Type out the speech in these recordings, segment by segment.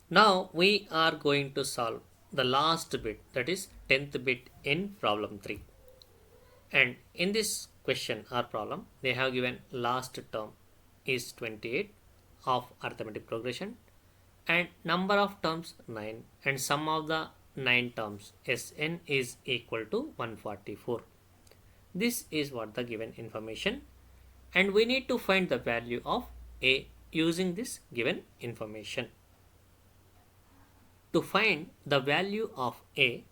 Now we are going to solve the last bit, that is 10th bit in problem 3. And in this question or problem, they have given last term is 28 of arithmetic progression and number of terms 9 and sum of the 9 terms Sn is equal to 144. This is what the given information, and we need to find the value of A using this given information. To find the value of A,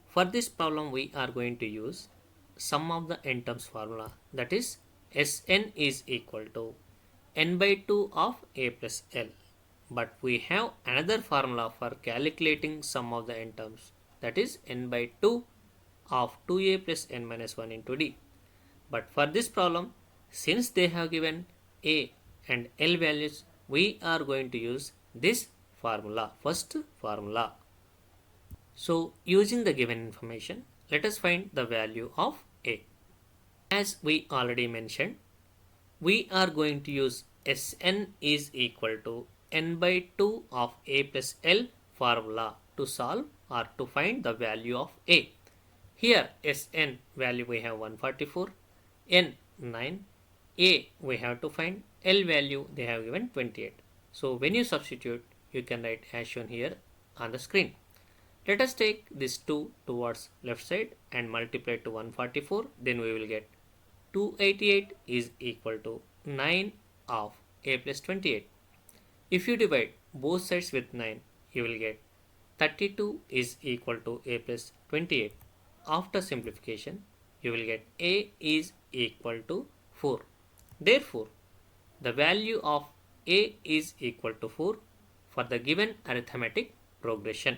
for this problem we are going to use sum of the n terms formula, that is Sn is equal to n by 2 of A plus L. But we have another formula for calculating sum of the n terms, that is n by 2 of 2A plus n minus 1 into D. But for this problem, since they have given A and L values, we are going to use this formula, first formula. So using the given information, let us find the value of A. As we already mentioned, we are going to use Sn is equal to n by 2 of A plus L formula to solve or to find the value of A. Here Sn value we have 144, n 9, A we have to find, L value they have given 28. So when you substitute, you can write as shown here on the screen. Let us take this 2 towards left side and multiply to 144, then we will get 288 is equal to 9 of A plus 28. If you divide both sides with 9, you will get 32 is equal to A plus 28. After simplification, you will get A is equal to 4. Therefore, the value of A is equal to 4 for the given arithmetic progression.